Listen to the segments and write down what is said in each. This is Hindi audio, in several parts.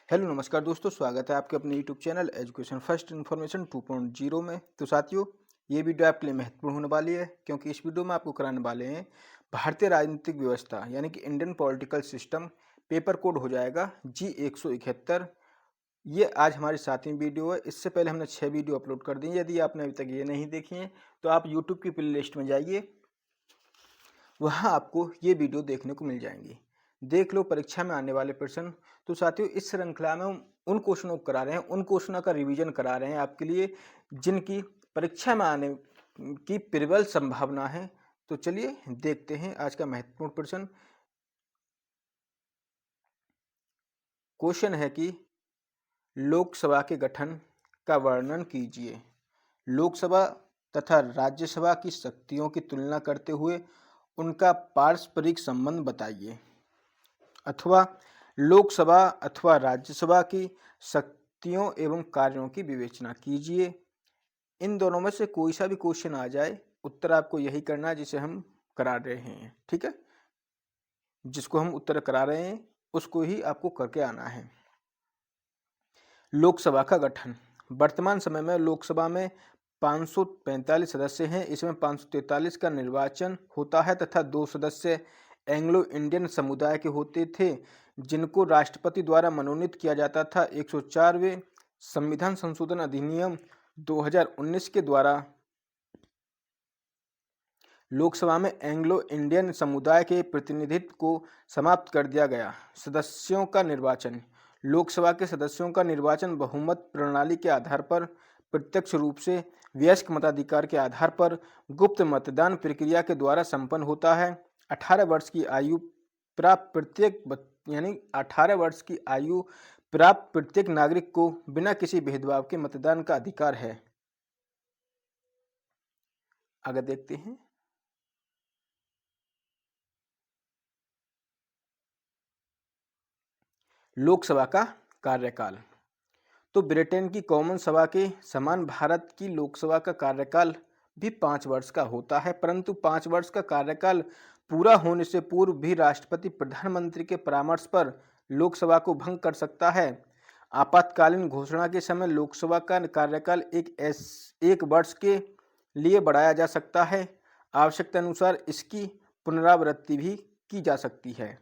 हेलो नमस्कार दोस्तों, स्वागत है आपके अपने YouTube channel education first information 2.0 में। तो साथियों, ये वीडियो आपके लिए महत्वपूर्ण होने वाली है क्योंकि इस वीडियो में आपको कराने वाले हैं भारतीय राजनीतिक व्यवस्था यानी कि Indian political system paper code हो जाएगा G171। ये आज हमारी 7वीं वीडियो है। इससे पहले हमने 6 वीडियो अपलोड कर दी हैं। यदि आपने अभी तक ये नहीं देखी हैं तो आप यूट्यूब की प्ले लिस्ट में जाइए, वहाँ आपको ये वीडियो देखने को मिल जाएंगी। देख लो परीक्षा में आने वाले प्रश्न। तो साथियों, इस श्रृंखला में हम उन क्वेश्चनों को करा रहे हैं, उन क्वेश्चनों का रिवीजन करा रहे हैं आपके लिए जिनकी परीक्षा में आने की प्रबल संभावना है। तो चलिए देखते हैं आज का महत्वपूर्ण प्रश्न। क्वेश्चन है कि लोकसभा के गठन का वर्णन कीजिए। लोकसभा तथा राज्यसभा की शक्तियों की तुलना करते हुए उनका पारस्परिक संबंध बताइए। अथवा लोकसभा अथवा राज्यसभा की शक्तियों एवं कार्यों की विवेचना कीजिए। इन दोनों में से कोई सा भी क्वेश्चन आ जाए, उत्तर आपको यही करना है जिसे हम करा रहे हैं। ठीक है, जिसको हम उत्तर करा रहे हैं उसको ही आपको करके आना है। लोकसभा का गठन। वर्तमान समय में लोकसभा में 545 सदस्य हैं। इसमें 543 का निर्वाचन होता है तथा 2 सदस्य एंग्लो इंडियन समुदाय के होते थे जिनको राष्ट्रपति द्वारा मनोनीत किया जाता था। 104वें संविधान संशोधन अधिनियम 2019 के द्वारा लोकसभा में एंग्लो इंडियन समुदाय के प्रतिनिधित्व को समाप्त कर दिया गया। सदस्यों का निर्वाचन। लोकसभा के सदस्यों का निर्वाचन बहुमत प्रणाली के आधार पर, प्रत्यक्ष रूप से, वयस्क मताधिकार के आधार पर, गुप्त मतदान प्रक्रिया के द्वारा संपन्न होता है। 18 वर्ष की आयु प्राप्त प्रत्येक नागरिक को बिना किसी भेदभाव के मतदान का अधिकार है। आगे देखते हैं। लोकसभा का कार्यकाल। तो ब्रिटेन की कॉमन सभा के समान भारत की लोकसभा का कार्यकाल भी 5 वर्ष का होता है, परंतु 5 वर्ष का कार्यकाल पूरा होने से पूर्व भी राष्ट्रपति प्रधानमंत्री के परामर्श पर लोकसभा को भंग कर सकता है। आपातकालीन घोषणा के समय लोकसभा का कार्यकाल एक वर्ष के लिए बढ़ाया जा सकता है। आवश्यकता अनुसार इसकी पुनरावृत्ति भी की जा सकती है,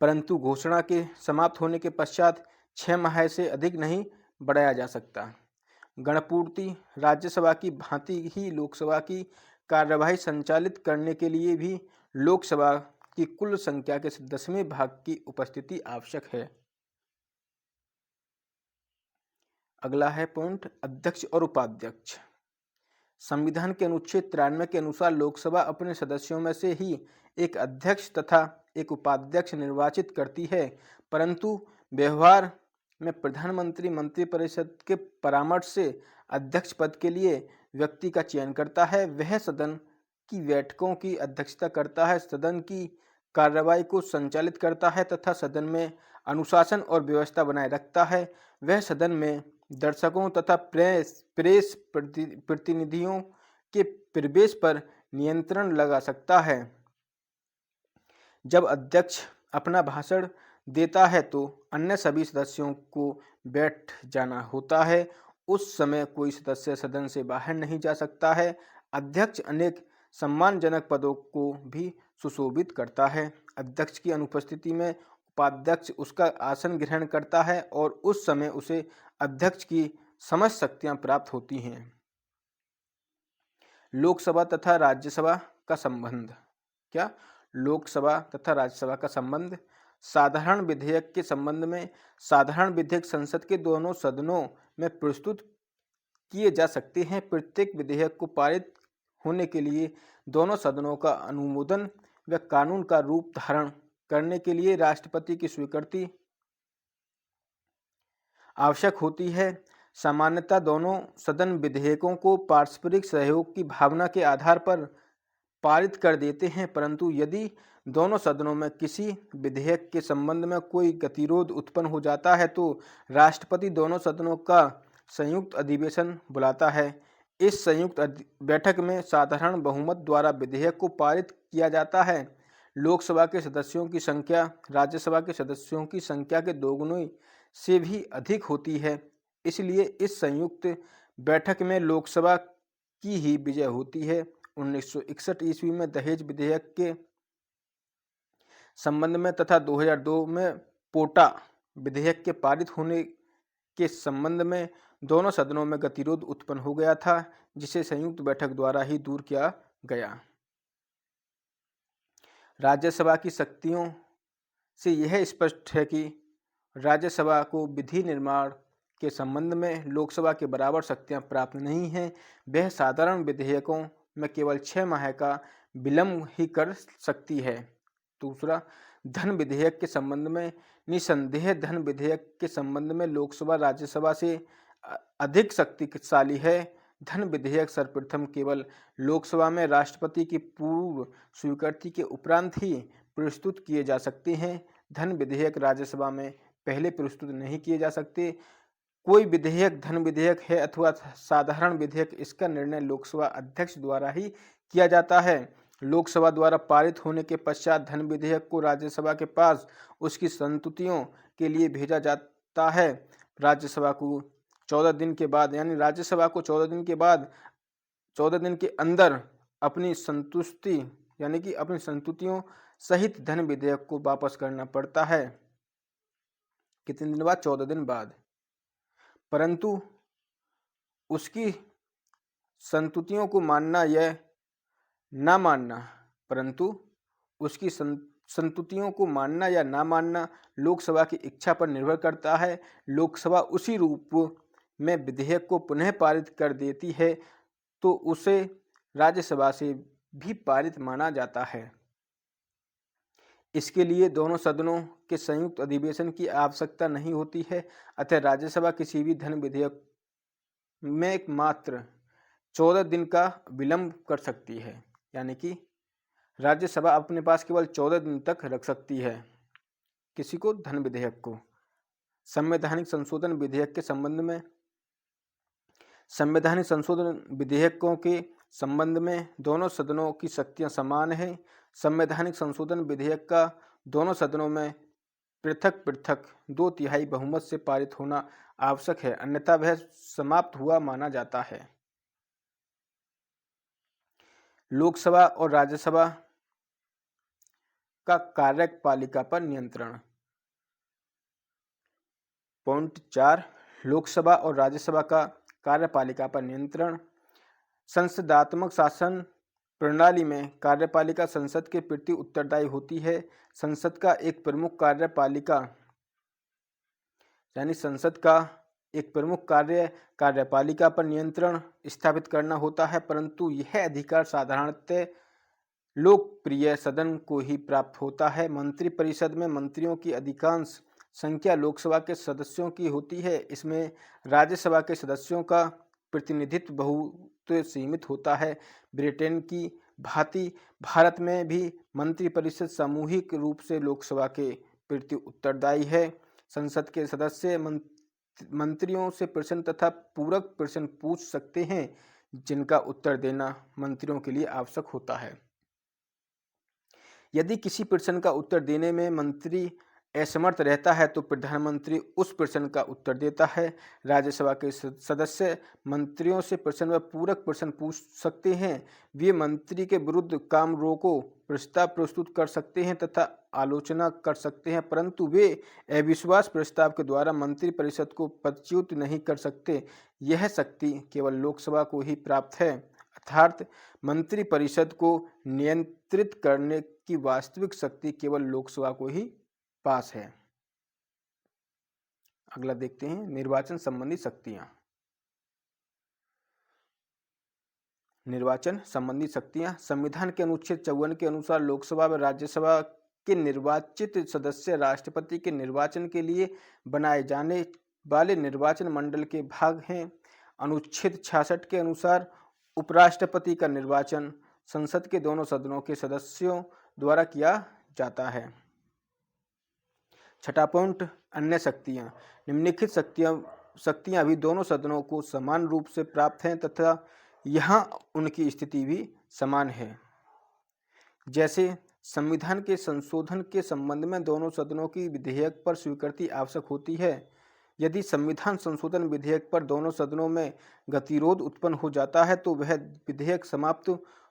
परंतु घोषणा के समाप्त होने के पश्चात 6 माह से अधिक नहीं बढ़ाया जा सकता। गणपूर्ति। राज्यसभा की भांति ही लोकसभा की कार्यवाही संचालित करने के लिए भी लोकसभा की कुल संख्या के 10वें भाग की उपस्थिति आवश्यक है। अगला है पॉइंट, अध्यक्ष और उपाध्यक्ष। संविधान के अनुच्छेद 93 के अनुसार लोकसभा अपने सदस्यों में से ही एक अध्यक्ष तथा एक उपाध्यक्ष निर्वाचित करती है, परंतु व्यवहार में प्रधानमंत्री मंत्रिपरिषद के परामर्श से अध्यक्ष पद के लिए व्यक्ति का चयन करता है। वह सदन की बैठकों की अध्यक्षता करता है, सदन की कार्रवाई को संचालित करता है तथा सदन में अनुशासन और व्यवस्था बनाए रखता है। वह सदन में दर्शकों तथा प्रेस प्रतिनिधियों के प्रवेश पर नियंत्रण लगा सकता है। जब अध्यक्ष अपना भाषण देता है तो अन्य सभी सदस्यों को बैठ जाना होता है। उस समय कोई सदस्य सदन से बाहर नहीं जा सकता है। अध्यक्ष अनेक सम्मानजनक पदों को भी सुशोभित करता है। अध्यक्ष की अनुपस्थिति में उपाध्यक्ष उसका आसन ग्रहण करता है और उस समय उसे अध्यक्ष की समस्त शक्तियां प्राप्त होती हैं। लोकसभा तथा राज्यसभा का संबंध। क्या? लोकसभा तथा राज्यसभा का संबंध। साधारण विधेयक के संबंध में साधारण विधेयक संसद के दोनों सदनों में प्रस्तुत किए जा सकते हैं। प्रत्येक विधेयक को पारित होने के लिए दोनों सदनों का अनुमोदन व कानून का रूप धारण करने के लिए राष्ट्रपति की स्वीकृति आवश्यक होती है। सामान्यतः दोनों सदन विधेयकों को पारस्परिक सहयोग की भावना के आधार पर पारित कर देते हैं, परंतु यदि दोनों सदनों में किसी विधेयक के संबंध में कोई गतिरोध उत्पन्न हो जाता है तो राष्ट्रपति दोनों सदनों का संयुक्त अधिवेशन बुलाता है। इस संयुक्त बैठक में साधारण बहुमत द्वारा विधेयक को पारित किया जाता है। लोकसभा के सदस्यों की संख्या राज्यसभा के सदस्यों की संख्या के दोगुने से भी अधिक होती है। इसलिए इस संयुक्त बैठक में लोकसभा की ही विजय होती है। 1961 ईस्वी में दहेज विधेयक के संबंध में तथा 2002 में पोटा विधेयक के पारित होने के संबंध में दोनों सदनों में गतिरोध उत्पन्न हो गया था, जिसे संयुक्त बैठक द्वारा ही दूर किया गया। राज्यसभा की शक्तियों से यह स्पष्ट है कि राज्यसभा को विधि निर्माण के संबंध में लोकसभा के बराबर शक्तियां प्राप्त नहीं हैं। वह साधारण विधेयकों में केवल 6 माह का विलंब ही कर सकती है। दूसरा, धन विधेयक के संबंध में निसंदेह धन विधेयक के संबंध में लोकसभा राज्यसभा से अधिक शक्तिशाली है। धन विधेयक सर्वप्रथम केवल लोकसभा में राष्ट्रपति की पूर्व स्वीकृति के उपरांत ही प्रस्तुत किए जा सकते हैं। धन विधेयक राज्यसभा में पहले प्रस्तुत नहीं किए जा सकते। कोई विधेयक धन विधेयक है अथवा साधारण विधेयक, इसका निर्णय लोकसभा अध्यक्ष द्वारा ही किया जाता है। लोकसभा द्वारा पारित होने के पश्चात धन विधेयक को राज्यसभा के पास उसकी संस्तुतियों के लिए भेजा जाता है। राज्यसभा को 14 दिन के बाद यानी राज्यसभा को 14 दिन के बाद 14 दिन के अंदर अपनी संतुष्टि यानी कि अपनी संस्तुतियों सहित धन विधेयक को वापस करना पड़ता है। कितने दिन बाद? 14 दिन बाद। परंतु उसकी संस्तुतियों को मानना या ना मानना संस्तुतियों को मानना या ना मानना लोकसभा की इच्छा पर निर्भर करता है। लोकसभा उसी रूप में विधेयक को पुनः पारित कर देती है तो उसे राज्यसभा से भी पारित माना जाता है। इसके लिए दोनों सदनों के संयुक्त अधिवेशन की आवश्यकता नहीं होती है। अतः राज्यसभा किसी भी धन विधेयक में मात्र 14 दिन का विलंब कर सकती है, यानी कि राज्यसभा अपने पास केवल 14 दिन तक रख सकती है किसी को, धन विधेयक को। संवैधानिक संशोधन विधेयक के संबंध में संवैधानिक संशोधन विधेयकों के संबंध में दोनों सदनों की शक्तियां समान हैं। संवैधानिक संशोधन विधेयक का दोनों सदनों में पृथक पृथक 2/3 बहुमत से पारित होना आवश्यक है, अन्यथा वह समाप्त हुआ माना जाता है। लोकसभा और राज्यसभा का कार्यपालिका पर नियंत्रण। पॉइंट 4, लोकसभा और राज्यसभा का कार्यपालिका पर नियंत्रण। संसदात्मक शासन प्रणाली में कार्यपालिका संसद के प्रति उत्तरदायी होती है। संसद का एक प्रमुख कार्यपालिका यानी संसद का एक प्रमुख कार्य कार्यपालिका पर नियंत्रण स्थापित करना होता है, परंतु यह अधिकार साधारणतः लोकप्रिय सदन को ही प्राप्त होता है। मंत्रिपरिषद में मंत्रियों की अधिकांश संख्या लोकसभा के सदस्यों की होती है। इसमें राज्यसभा के सदस्यों का प्रतिनिधित्व बहुत सीमित होता है। ब्रिटेन की भांति भारत में भी मंत्रिपरिषद सामूहिक रूप से लोकसभा के प्रति उत्तरदायी है। संसद के सदस्य मंत्रियों से प्रश्न तथा पूरक प्रश्न पूछ सकते हैं, जिनका उत्तर देना मंत्रियों के लिए आवश्यक होता है। यदि किसी प्रश्न का उत्तर देने में मंत्री असमर्थ रहता है तो प्रधानमंत्री उस प्रश्न का उत्तर देता है। राज्यसभा के सदस्य मंत्रियों से प्रश्न व पूरक प्रश्न पूछ सकते हैं। वे मंत्री के विरुद्ध काम रोको प्रस्ताव प्रस्तुत कर सकते हैं तथा आलोचना कर सकते हैं, परंतु वे अविश्वास प्रस्ताव के द्वारा मंत्रिपरिषद को पदच्युत नहीं कर सकते। यह शक्ति केवल लोकसभा को ही प्राप्त है, अर्थात मंत्रिपरिषद को नियंत्रित करने की वास्तविक शक्ति केवल लोकसभा को ही पास है। अगला देखते हैं, निर्वाचन संबंधी शक्तियां। निर्वाचन संबंधी शक्तियां। संविधान के अनुच्छेद 54 के अनुसार लोकसभा व राज्यसभा के निर्वाचित सदस्य राष्ट्रपति के निर्वाचन के लिए बनाए जाने वाले निर्वाचन मंडल के भाग हैं। अनुच्छेद 66 के अनुसार उपराष्ट्रपति का निर्वाचन संसद के दोनों सदनों के सदस्यों द्वारा किया जाता है। छठा पॉइंट, अन्य शक्तियां। निम्नलिखित शक्तियां भी दोनों सदनों को समान रूप से प्राप्त हैं तथा यहाँ उनकी स्थिति भी समान है। जैसे संविधान के संशोधन के संबंध में दोनों सदनों की विधेयक पर स्वीकृति आवश्यक होती है। यदि संविधान संशोधन विधेयक पर दोनों सदनों में गतिरोध उत्पन्न हो जाता है तो वह विधेयक समाप्त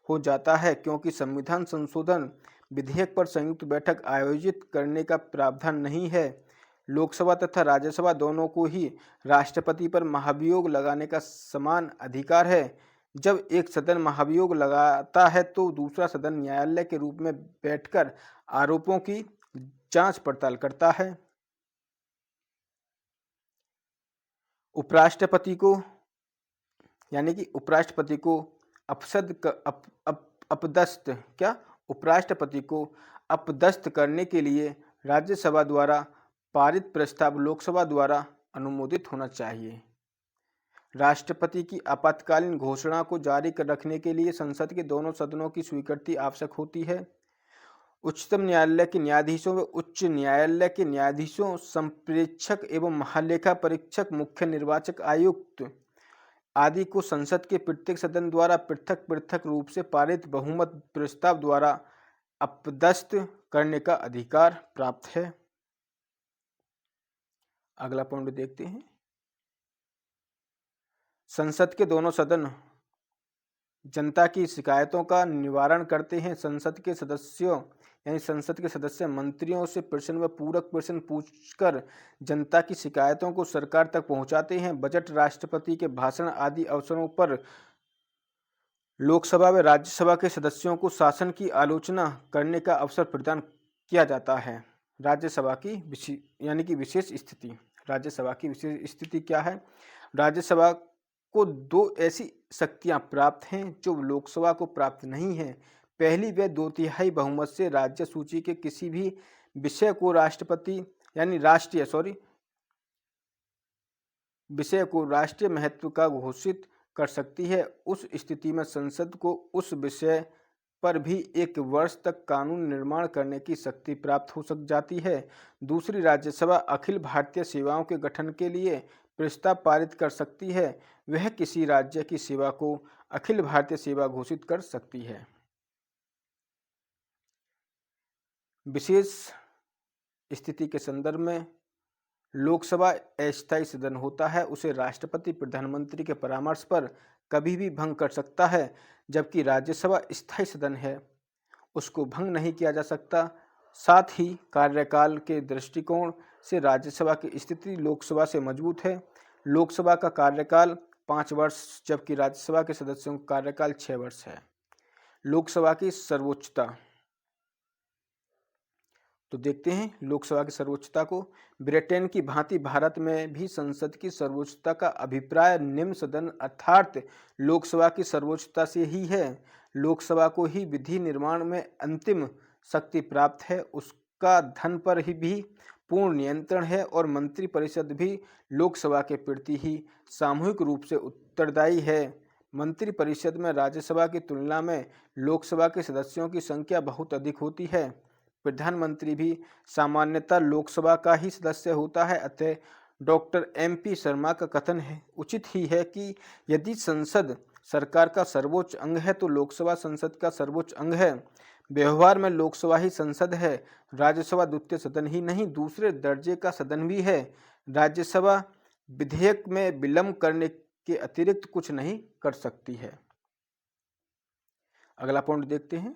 हो जाता है, क्योंकि संविधान संशोधन विधेयक पर संयुक्त बैठक आयोजित करने का प्रावधान नहीं है। लोकसभा तथा राज्यसभा दोनों को ही राष्ट्रपति पर महाभियोग लगाने का समान अधिकार है। जब एक सदन महाभियोग लगाता है तो दूसरा सदन न्यायालय के रूप में बैठकर आरोपों की जांच पड़ताल करता है। उपराष्ट्रपति को उपराष्ट्रपति को अपदस्थ करने के लिए राज्यसभा द्वारा पारित प्रस्ताव लोकसभा द्वारा अनुमोदित होना चाहिए। राष्ट्रपति की आपातकालीन घोषणा को जारी रखने के लिए संसद के दोनों सदनों की स्वीकृति आवश्यक होती है। उच्चतम न्यायालय के न्यायाधीशों व उच्च न्यायालय के न्यायाधीशों, संप्रेक्षक एवं महालेखा परीक्षक, मुख्य निर्वाचक आयुक्त आदि को संसद के प्रत्येक सदन द्वारा पृथक पृथक रूप से पारित बहुमत प्रस्ताव द्वारा अपदस्थ करने का अधिकार प्राप्त है। अगला पॉइंट देखते हैं। संसद के दोनों सदन जनता की शिकायतों का निवारण करते हैं। संसद के सदस्य मंत्रियों से प्रश्न व पूरक प्रश्न पूछकर जनता की शिकायतों को सरकार तक पहुंचाते हैं। बजट, राष्ट्रपति के भाषण आदि अवसरों पर लोकसभा व राज्यसभा के सदस्यों को शासन की आलोचना करने का अवसर प्रदान किया जाता है। राज्यसभा की विशेष स्थिति। राज्यसभा की विशेष स्थिति क्या है? राज्यसभा को दो ऐसी शक्तियां प्राप्त हैं जो लोकसभा को प्राप्त नहीं है। पहली, वह 2/3 बहुमत से राज्य सूची के किसी भी विषय को राष्ट्रीय महत्व का घोषित कर सकती है। उस स्थिति में संसद को उस विषय पर भी 1 वर्ष तक कानून निर्माण करने की शक्ति प्राप्त हो जाती है। दूसरी, राज्यसभा अखिल भारतीय सेवाओं के गठन के लिए प्रस्ताव पारित कर सकती है। वह किसी राज्य की सेवा को अखिल भारतीय सेवा घोषित कर सकती है। विशेष स्थिति के संदर्भ में लोकसभा अस्थायी सदन होता है, उसे राष्ट्रपति प्रधानमंत्री के परामर्श पर कभी भी भंग कर सकता है, जबकि राज्यसभा स्थायी सदन है, उसको भंग नहीं किया जा सकता। साथ ही कार्यकाल के दृष्टिकोण से राज्यसभा की स्थिति लोकसभा से मजबूत है। लोकसभा का कार्यकाल 5 वर्ष जबकि राज्यसभा के सदस्यों का कार्यकाल 6 वर्ष है। लोकसभा की सर्वोच्चता। तो देखते हैं लोकसभा की सर्वोच्चता को। ब्रिटेन की भांति भारत में भी संसद की सर्वोच्चता का अभिप्राय निम्न सदन अर्थात लोकसभा की सर्वोच्चता से ही है। लोकसभा को ही विधि निर्माण में अंतिम शक्ति प्राप्त है, उसका धन पर ही भी पूर्ण नियंत्रण है और मंत्रिपरिषद भी लोकसभा के प्रति ही सामूहिक रूप से उत्तरदायी है। मंत्रिपरिषद में राज्यसभा की तुलना में लोकसभा के सदस्यों की संख्या बहुत अधिक होती है। प्रधानमंत्री भी सामान्यतः लोकसभा का ही सदस्य होता है। अतः डॉक्टर MP शर्मा का कथन उचित ही है कि यदि संसद सरकार का सर्वोच्च अंग है तो लोकसभा संसद का सर्वोच्च अंग है। व्यवहार में लोकसभा ही संसद है, राज्यसभा द्वितीय सदन ही नहीं, दूसरे दर्जे का सदन भी है। राज्यसभा विधेयक में विलंब करने के अतिरिक्त कुछ नहीं कर सकती है। अगला पॉइंट देखते हैं।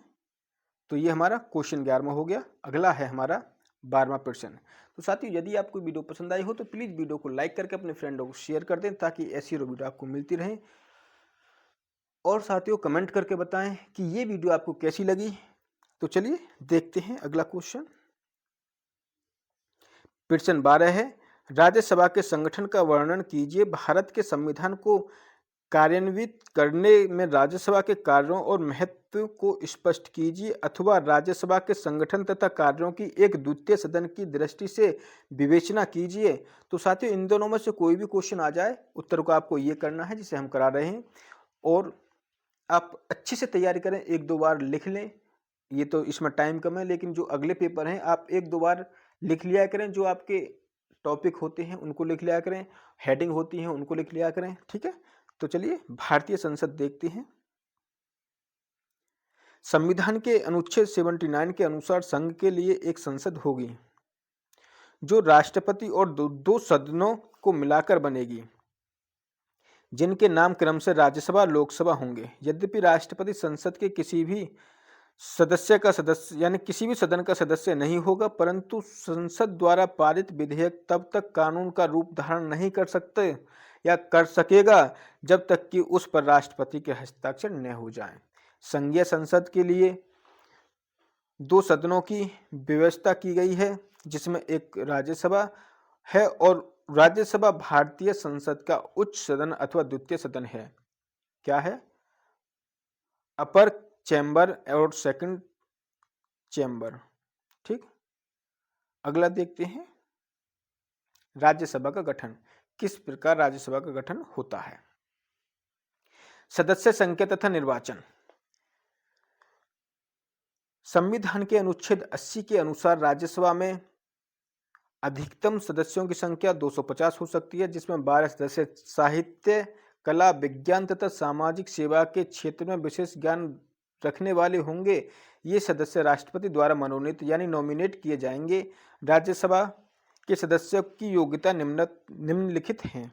तो ये हमारा क्वेश्चन 11वां हो गया। अगला है हमारा 12वां प्रश्न। तो साथियों, यदि आपको वीडियो पसंद आई हो तो प्लीज़ वीडियो को लाइक करके अपने फ्रेंडों को शेयर कर दें ताकि ऐसी वीडियो आपको मिलती रहे। और साथियों, कमेंट करके बताएं कि ये वीडियो आपको कैसी लगी। तो चलिए देखते हैं अगला क्वेश्चन। प्रश्न 12 है, राज्यसभा के संगठन का वर्णन कीजिए। भारत के संविधान को कार्यान्वित करने में राज्यसभा के कार्यों और महत्व को स्पष्ट कीजिए अथवा राज्यसभा के संगठन तथा कार्यों की एक द्वितीय सदन की दृष्टि से विवेचना कीजिए। तो साथियों, इन दोनों में से कोई भी क्वेश्चन आ जाए, उत्तर को आपको ये करना है जिसे हम करा रहे हैं, और आप अच्छे से तैयारी करें, 1-2 बार लिख लें। ये तो इसमें टाइम कम है, लेकिन जो अगले पेपर हैं आप 1-2 बार लिख लिया करें। जो आपके टॉपिक होते हैं उनको लिख लिया करें, हेडिंग होती हैं उनको लिख लिया करें, ठीक है। तो चलिए भारतीय संसद देखते हैं। संविधान के अनुच्छेद 79 के अनुसार संघ के लिए एक संसद होगी जो राष्ट्रपति और दो सदनों को मिलाकर बनेगी, जिनके नाम क्रमशः राज्यसभा लोकसभा होंगे। यद्यपि राष्ट्रपति संसद के किसी भी सदन का सदस्य नहीं होगा, परंतु संसद द्वारा पारित विधेयक तब तक कानून का रूप धारण नहीं कर सकते या कर सकेगा जब तक कि उस पर राष्ट्रपति के हस्ताक्षर न हो जाए। संघीय संसद के लिए 2 सदनों की व्यवस्था की गई है, जिसमें एक राज्यसभा है और राज्यसभा भारतीय संसद का उच्च सदन अथवा द्वितीय सदन है। क्या है? अपर चैम्बर और सेकंड चैम्बर। ठीक, अगला देखते हैं राज्यसभा का गठन। किस प्रकार राज्यसभा का गठन होता है? सदस्य संख्या तथा निर्वाचन। संविधान के अनुच्छेद 80 के अनुसार राज्यसभा में अधिकतम सदस्यों की संख्या 250 हो सकती है, जिसमें 12 सदस्य साहित्य, कला, विज्ञान तथा सामाजिक सेवा के क्षेत्र में विशेष ज्ञान रखने वाले होंगे। ये सदस्य राष्ट्रपति द्वारा मनोनीत यानी नॉमिनेट किए जाएंगे। राज्यसभा के सदस्यों की योग्यता निम्नलिखित हैं।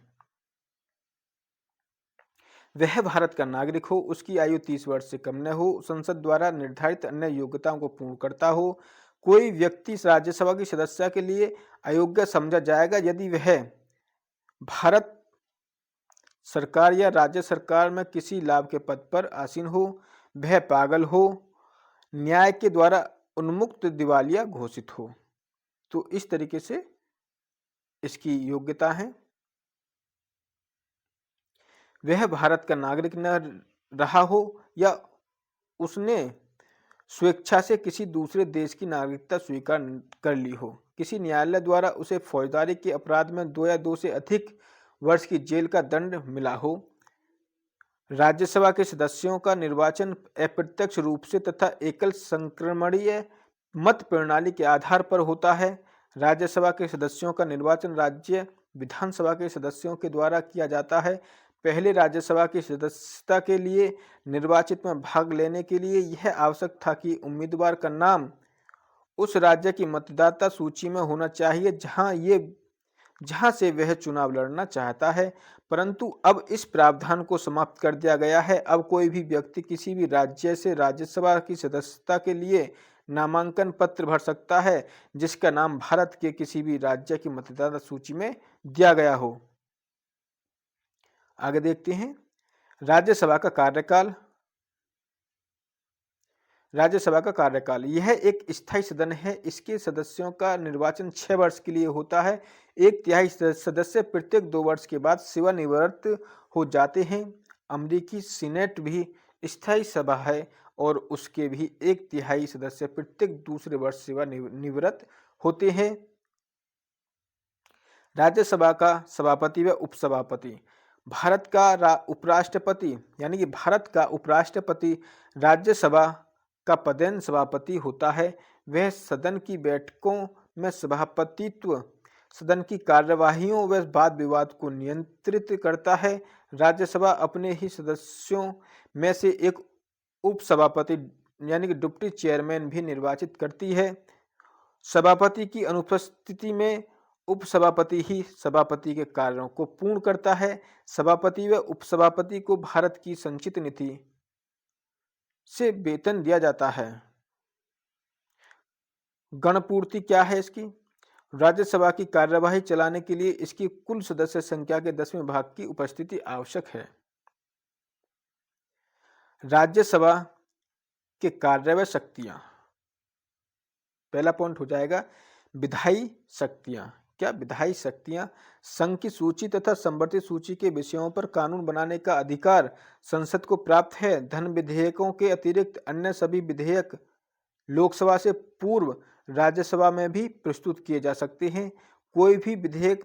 वह भारत का नागरिक हो, उसकी आयु 30 वर्ष से कम न हो, संसद द्वारा निर्धारित अन्य योग्यताओं को पूर्ण करता हो। कोई व्यक्ति राज्यसभा की सदस्य के लिए अयोग्य समझा जाएगा यदि वह भारत सरकार या राज्य सरकार में किसी लाभ के पद पर आसीन हो, वह पागल हो, न्याय के द्वारा उन्मुक्त दिवालिया घोषित हो। तो इस तरीके से इसकी योग्यता है। वह भारत का नागरिक न रहा हो या उसने स्वेच्छा से किसी दूसरे देश की नागरिकता स्वीकार कर ली हो। किसी न्यायालय द्वारा उसे फौजदारी के अपराध में 2 या 2 से अधिक वर्ष की जेल का दंड मिला हो। राज्यसभा के सदस्यों का निर्वाचन अप्रत्यक्ष रूप से तथा एकल संक्रमणीय मत प्रणाली के आधार पर होता है। राज्यसभा के सदस्यों का निर्वाचन राज्य विधानसभा के सदस्यों के द्वारा किया जाता है। पहले राज्यसभा की सदस्यता के लिए निर्वाचित में भाग लेने के लिए यह आवश्यक था कि उम्मीदवार का नाम उस राज्य की मतदाता सूची में होना चाहिए जहां से वह चुनाव लड़ना चाहता है, परंतु अब इस प्रावधान को समाप्त कर दिया गया है। अब कोई भी व्यक्ति किसी भी राज्य से राज्यसभा की सदस्यता के लिए नामांकन पत्र भर सकता है जिसका नाम भारत के किसी भी राज्य की मतदाता सूची में दिया गया हो। आगे देखते हैं राज्यसभा का कार्यकाल। राज्यसभा का कार्यकाल यह एक स्थायी सदन है। इसके सदस्यों का निर्वाचन 6 वर्ष के लिए होता है। 1/3 सदस्य प्रत्येक 2 वर्ष के बाद सेवानिवृत्त हो जाते हैं। अमेरिकी सीनेट भी स्थायी सभा है और उसके भी 1/3 सदस्य प्रत्येक दूसरे वर्ष सेवानिवृत्त होते हैं। राज्यसभा का सभापति व उपसभापति। भारत का उपराष्ट्रपति यानी कि भारत का उपराष्ट्रपति राज्यसभा का पदेन सभापति होता है। वह सदन की बैठकों में सभापतित्व, सदन की कार्यवाहियों व वाद विवाद को नियंत्रित करता है। राज्यसभा अपने ही सदस्यों में से एक उपसभापति यानी कि डिप्टी चेयरमैन भी निर्वाचित करती है। सभापति की अनुपस्थिति में उपसभापति ही सभापति के कार्यों को पूर्ण करता है। सभापति व उपसभापति को भारत की संचित नीति से वेतन दिया जाता है। गणपूर्ति क्या है इसकी? राज्यसभा की कार्यवाही चलाने के लिए इसकी कुल सदस्य संख्या के 10वें भाग की उपस्थिति आवश्यक है। राज्यसभा के कार्य व शक्तियां। पहला पॉइंट हो जाएगा विधायी शक्तियां। क्या विधायी शक्तियां? संघ की सूची तथा संवर्धित सूची के विषयों पर कानून बनाने का अधिकार संसद को प्राप्त है। धन विधेयकों के अतिरिक्त अन्य सभी विधेयक लोकसभा से पूर्व राज्यसभा में भी प्रस्तुत किए जा सकते हैं। कोई भी विधेयक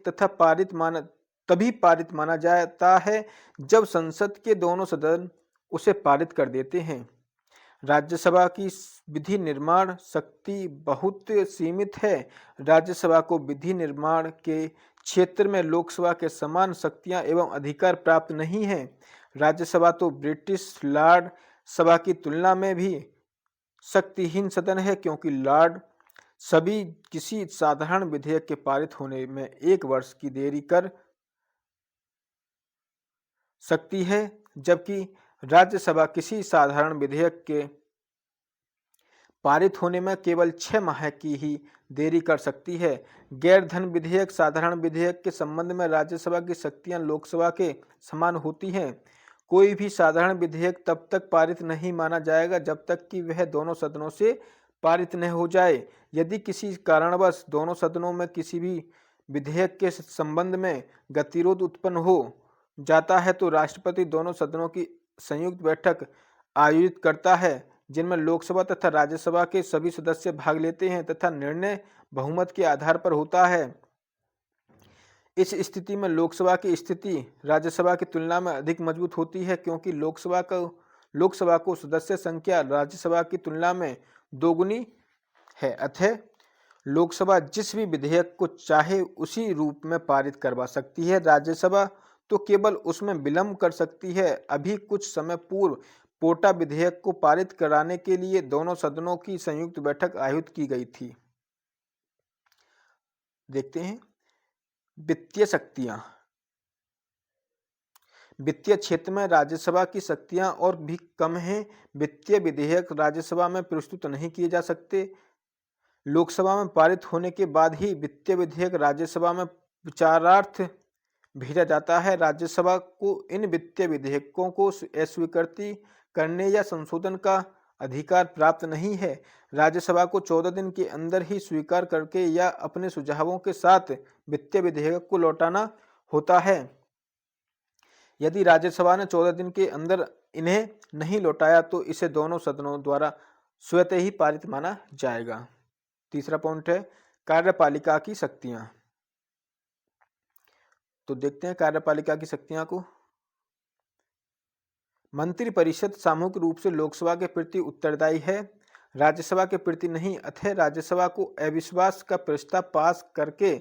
तभी पारित माना जाता है जब संसद के दोनों सदन उसे पारित कर देते हैं। राज्यसभा की विधि निर्माण शक्ति बहुत सीमित है। राज्यसभा को विधि निर्माण के क्षेत्र में लोकसभा के समान शक्तियां एवं अधिकार प्राप्त नहीं है। राज्यसभा तो ब्रिटिश लॉर्ड सभा की तुलना में भी शक्तिहीन सदन है क्योंकि लॉर्ड सभी किसी साधारण विधेयक के पारित होने में 1 वर्ष की देरी कर सकती है, जबकि राज्यसभा किसी साधारण विधेयक के पारित होने में केवल 6 माह की ही देरी कर सकती है। गैर धन विधेयक साधारण विधेयक के संबंध में राज्यसभा की शक्तियां लोकसभा के समान होती हैं। कोई भी साधारण विधेयक तब तक पारित नहीं माना जाएगा जब तक कि वह दोनों सदनों से पारित न हो जाए। यदि किसी कारणवश दोनों सदनों में किसी भी विधेयक के संबंध में गतिरोध उत्पन्न हो जाता है तो राष्ट्रपति दोनों सदनों की संयुक्त बैठक आयोजित करता है, जिनमें लोकसभा तथा राज्यसभा के सभी सदस्य भाग लेते हैं तथा निर्णय बहुमत के आधार पर होता है। इस स्थिति में लोकसभा की स्थिति राज्यसभा की तुलना में अधिक मजबूत होती है, क्योंकि लोकसभा को सदस्य संख्या राज्यसभा की तुलना में दोगुनी है। अतः लोकसभा जिस भी विधेयक को चाहे उसी रूप में पारित करवा सकती है, राज्यसभा तो केवल उसमें विलंब कर सकती है। अभी कुछ समय पूर्व पोटा विधेयक को पारित कराने के लिए दोनों सदनों की संयुक्त बैठक आयोजित की गई थी। देखते हैं वित्तीय शक्तियां। वित्तीय क्षेत्र में राज्यसभा की शक्तियां और भी कम हैं। वित्तीय विधेयक राज्यसभा में प्रस्तुत नहीं किए जा सकते। लोकसभा में पारित होने के बाद ही वित्तीय विधेयक राज्यसभा में विचारार्थ भेजा जाता है। राज्यसभा को इन वित्तीय विधेयकों को अस्वीकृति करने या संशोधन का अधिकार प्राप्त नहीं है। राज्यसभा को 14 दिन के अंदर ही स्वीकार करके या अपने सुझावों के साथ वित्तीय विधेयक को लौटाना होता है। यदि राज्यसभा ने 14 दिन के अंदर इन्हें नहीं लौटाया तो इसे दोनों सदनों द्वारा स्वतः ही पारित माना जाएगा। तीसरा पॉइंट है कार्यपालिका की शक्तियां। तो देखते हैं कार्यपालिका की शक्तियां को। मंत्रिपरिषद सामूहिक रूप से लोकसभा के प्रति उत्तरदायी है, राज्यसभा के प्रति नहीं। अतः राज्यसभा को अविश्वास का प्रस्ताव पास करके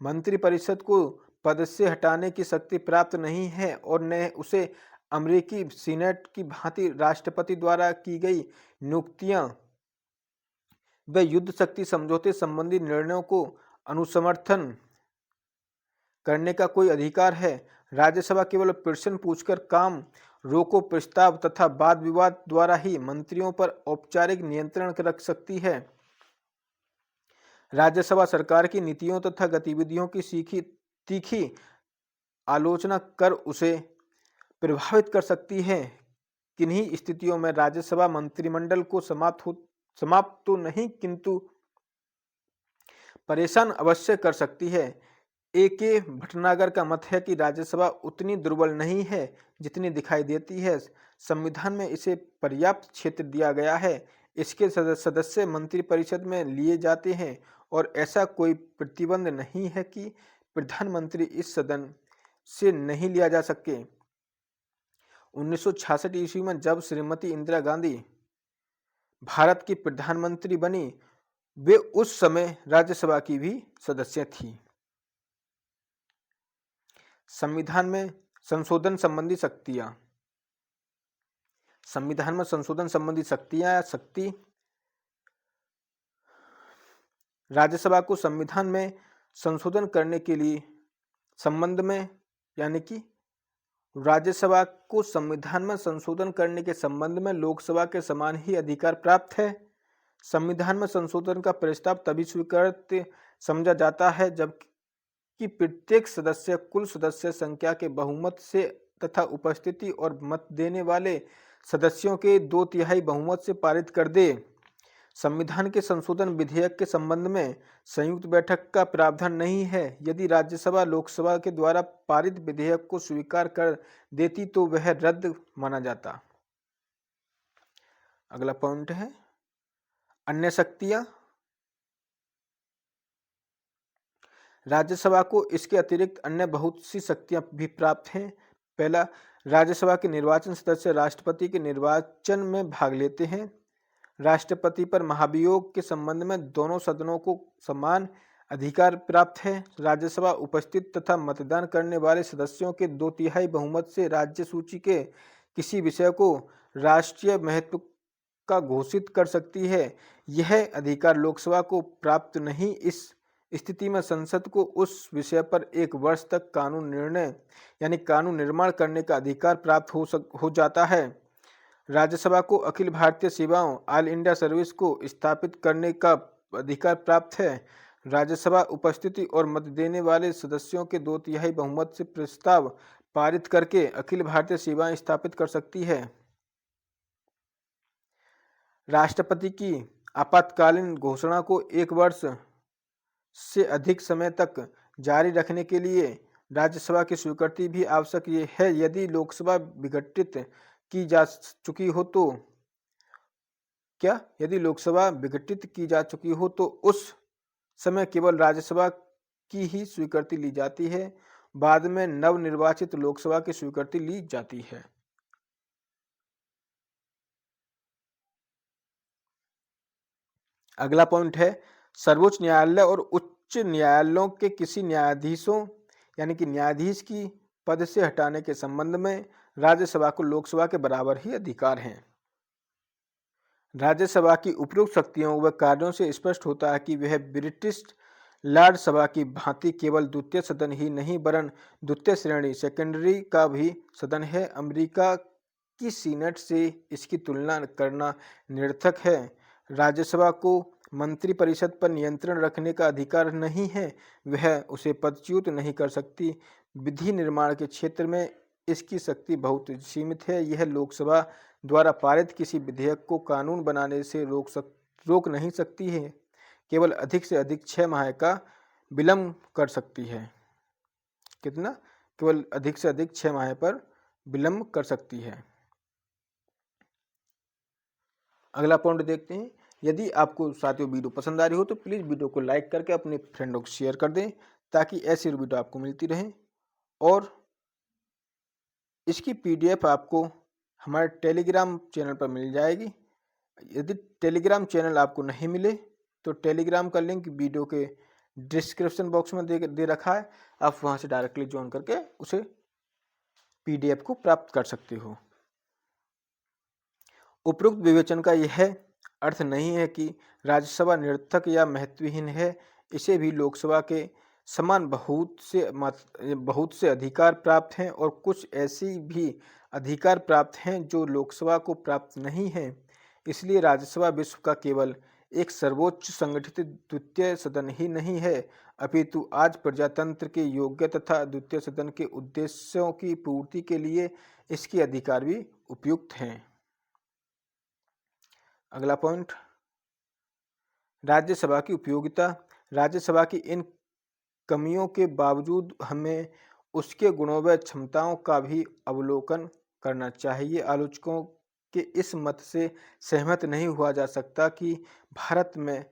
मंत्रिपरिषद को पद से हटाने की शक्ति प्राप्त नहीं है और न उसे अमेरिकी सीनेट की भांति राष्ट्रपति द्वारा की गई नियुक्तियां व युद्ध शक्ति समझौते संबंधी निर्णयों को अनुसमर्थन करने का कोई अधिकार है। राज्यसभा केवल प्रश्न पूछकर काम रोको प्रस्ताव तथा वाद विवाद द्वारा ही मंत्रियों पर औपचारिक नियंत्रण रख सकती है। राज्यसभा सरकार की नीतियों तथा गतिविधियों की तीखी आलोचना कर उसे प्रभावित कर सकती है। किन्हीं स्थितियों में राज्यसभा मंत्रिमंडल को समाप्त तो नहीं किंतु परेशान अवश्य कर सकती है। A.K. भटनागर का मत है कि राज्यसभा उतनी दुर्बल नहीं है जितनी दिखाई देती है। संविधान में इसे पर्याप्त क्षेत्र दिया गया है। इसके सदस्य मंत्रिपरिषद में लिए जाते हैं और ऐसा कोई प्रतिबंध नहीं है कि प्रधानमंत्री इस सदन से नहीं लिया जा सके। 1966 ईस्वी में जब श्रीमती इंदिरा गांधी भारत की प्रधानमंत्री बनी, वे उस समय राज्यसभा की भी सदस्य थी। संविधान में संशोधन संबंधी शक्तियां। संविधान में संशोधन संबंधी शक्ति राज्यसभा को संविधान में संशोधन करने के लिए संबंध में यानी कि राज्यसभा को संविधान में संशोधन करने के संबंध में लोकसभा के समान ही अधिकार प्राप्त है। संविधान में संशोधन का प्रस्ताव तभी स्वीकृत समझा जाता है जब कि प्रत्येक सदस्य कुल सदस्य संख्या के बहुमत से तथा उपस्थिति और मत देने वाले सदस्यों के 2/3 बहुमत से पारित कर दे। संविधान के संशोधन विधेयक के संबंध में संयुक्त बैठक का प्रावधान नहीं है। यदि राज्यसभा लोकसभा के द्वारा पारित विधेयक को स्वीकार कर देती तो वह रद्द माना जाता। अगला पॉइंट है अन्य शक्तियां। राज्यसभा को इसके अतिरिक्त अन्य बहुत सी शक्तियां भी प्राप्त हैं। पहला, राज्यसभा के निर्वाचन सदस्य राष्ट्रपति के निर्वाचन में भाग लेते हैं। राष्ट्रपति पर महाभियोग के संबंध में दोनों सदनों को समान अधिकार प्राप्त है। राज्यसभा उपस्थित तथा मतदान करने वाले सदस्यों के 2/3 बहुमत से राज्य सूची के किसी विषय को राष्ट्रीय महत्व का घोषित कर सकती है। यह अधिकार लोकसभा को प्राप्त नहीं। इस स्थिति में संसद को उस विषय पर 1 वर्ष तक कानून निर्णय यानी कानून निर्माण करने का अधिकार प्राप्त हो जाता है। राज्यसभा को अखिल भारतीय सेवाओं ऑल इंडिया सर्विस को स्थापित करने का अधिकार प्राप्त है। राज्यसभा उपस्थिति और मत देने वाले सदस्यों के 2/3 बहुमत से प्रस्ताव पारित करके अखिल भारतीय सेवाएं स्थापित कर सकती है। राष्ट्रपति की आपातकालीन घोषणा को 1 वर्ष से अधिक समय तक जारी रखने के लिए राज्यसभा की स्वीकृति भी आवश्यक है। यदि लोकसभा विघटित की जा चुकी हो तो यदि लोकसभा विघटित की जा चुकी हो तो उस समय केवल राज्यसभा की ही स्वीकृति ली जाती है। बाद में नवनिर्वाचित लोकसभा की स्वीकृति ली जाती है। अगला पॉइंट है सर्वोच्च न्यायालय और उच्च न्यायालयों के किसी न्यायाधीशों यानी कि न्यायाधीश की पद से हटाने के संबंध में राज्यसभा को लोकसभा के बराबर ही अधिकार हैं। राज्यसभा की उपयुक्त शक्तियों व कार्यों से स्पष्ट होता है कि वह ब्रिटिश लॉर्ड सभा की भांति केवल द्वितीय सदन ही नहीं वरन द्वितीय श्रेणी सेकेंडरी का भी सदन है। अमेरिका की सीनेट से इसकी तुलना करना निरर्थक है। राज्यसभा को मंत्रिपरिषद पर नियंत्रण रखने का अधिकार नहीं है। वह उसे पदच्युत नहीं कर सकती। विधि निर्माण के क्षेत्र में इसकी शक्ति बहुत सीमित है। यह लोकसभा द्वारा पारित किसी विधेयक को कानून बनाने से रोक नहीं सकती है। केवल अधिक से अधिक 6 माह का विलंब कर सकती है। कितना? केवल अधिक से अधिक 6 माह पर विलंब कर सकती है। अगला पॉइंट देखते हैं। यदि आपको साथियों वीडियो पसंद आ रही हो तो प्लीज़ वीडियो को लाइक करके अपने फ्रेंडों को शेयर कर दें ताकि ऐसी वीडियो आपको मिलती रहे। और इसकी पीडीएफ आपको हमारे टेलीग्राम चैनल पर मिल जाएगी। यदि टेलीग्राम चैनल आपको नहीं मिले तो टेलीग्राम का लिंक वीडियो के डिस्क्रिप्शन बॉक्स में दे रखा है। आप वहां से डायरेक्टली ज्वाइन करके उसे पीडीएफ को प्राप्त कर सकते हो। उपरोक्त विवेचन का यह अर्थ नहीं है कि राज्यसभा निरर्थक या महत्वहीन है। इसे भी लोकसभा के समान बहुत से अधिकार प्राप्त हैं और कुछ ऐसी भी अधिकार प्राप्त हैं जो लोकसभा को प्राप्त नहीं है। इसलिए राज्यसभा विश्व का केवल एक सर्वोच्च संगठित द्वितीय सदन ही नहीं है अपितु आज प्रजातंत्र के योग्य तथा द्वितीय सदन के उद्देश्यों की पूर्ति के लिए इसके अधिकार भी उपयुक्त हैं। अगला पॉइंट राज्यसभा की उपयोगिता। राज्यसभा की इन कमियों के बावजूद हमें उसके गुणों व क्षमताओं का भी अवलोकन करना चाहिए। आलोचकों के इस मत से सहमत नहीं हुआ जा सकता कि भारत में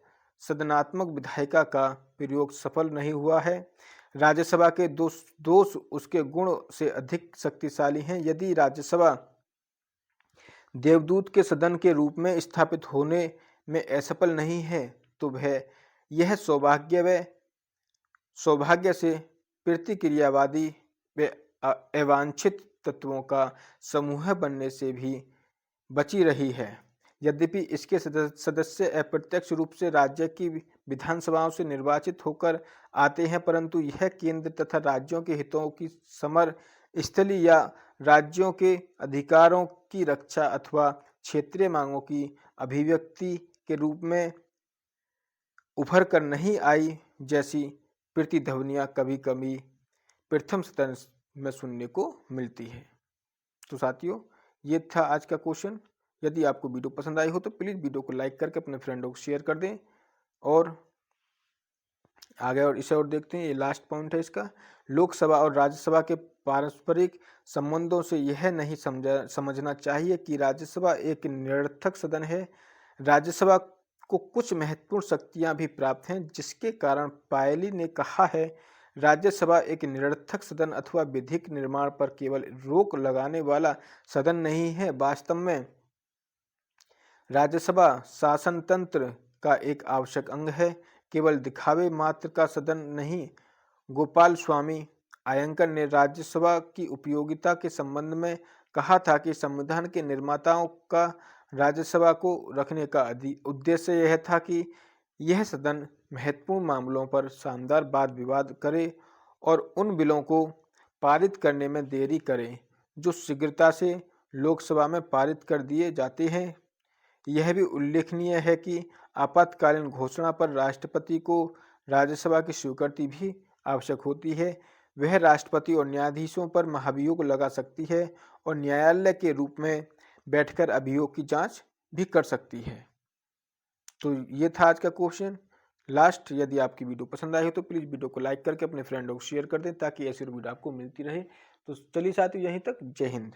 सदनात्मक विधायिका का प्रयोग सफल नहीं हुआ है। राज्यसभा के दोष उसके गुण से अधिक शक्तिशाली हैं। यदि राज्यसभा देवदूत के सदन के रूप में स्थापित होने में असफल नहीं है तो वह यह सौभाग्य से प्रतिक्रियावादी व अवांछित तत्वों का समूह बनने से भी बची रही है। यद्यपि इसके सदस्य अप्रत्यक्ष रूप से राज्य की विधानसभाओं से निर्वाचित होकर आते हैं परंतु यह केंद्र तथा राज्यों के हितों की समर स्थली या राज्यों के अधिकारों की रक्षा अथवा क्षेत्रीय मांगों की अभिव्यक्ति के रूप में उभर कर नहीं आई जैसी प्रतिध्वनियां कभी कभी प्रथम सदन में सुनने को मिलती है। तो साथियों ये था आज का क्वेश्चन। यदि आपको वीडियो पसंद आई हो तो प्लीज़ वीडियो को लाइक करके अपने फ्रेंडों को शेयर कर दें। और आगे और इसे और देखते हैं। ये लास्ट पॉइंट है इसका। लोकसभा और राज्यसभा के पारस्परिक संबंधों से यह नहीं समझना चाहिए कि राज्यसभा एक निरर्थक सदन है। राज्यसभा को कुछ महत्वपूर्ण शक्तियां भी प्राप्त हैं जिसके कारण पायली ने कहा है राज्यसभा एक निरर्थक सदन अथवा विधिक निर्माण पर केवल रोक लगाने वाला सदन नहीं है। वास्तव में राज्यसभा शासन तंत्र का एक आवश्यक अंग है, केवल दिखावे मात्र का सदन नहीं। गोपाल स्वामी अयंगर ने राज्यसभा की उपयोगिता के संबंध में कहा था कि संविधान के निर्माताओं का राज्यसभा को रखने का उद्देश्य यह था कि यह सदन महत्वपूर्ण मामलों पर शानदार वाद विवाद करे और उन बिलों को पारित करने में देरी करे जो शीघ्रता से लोकसभा में पारित कर दिए जाते हैं। यह भी उल्लेखनीय है कि आपातकालीन घोषणा पर राष्ट्रपति को राज्यसभा की स्वीकृति भी आवश्यक होती है। वह राष्ट्रपति और न्यायाधीशों पर महाभियोग लगा सकती है और न्यायालय के रूप में बैठकर अभियोग की जांच भी कर सकती है। तो ये था आज का क्वेश्चन। लास्ट, यदि आपकी वीडियो पसंद आई हो तो प्लीज़ वीडियो को लाइक करके अपने फ्रेंडों को शेयर कर दें ताकि ऐसी वीडियो आपको मिलती रहे। तो चलिए साथियों, यहीं तक। जय हिंद।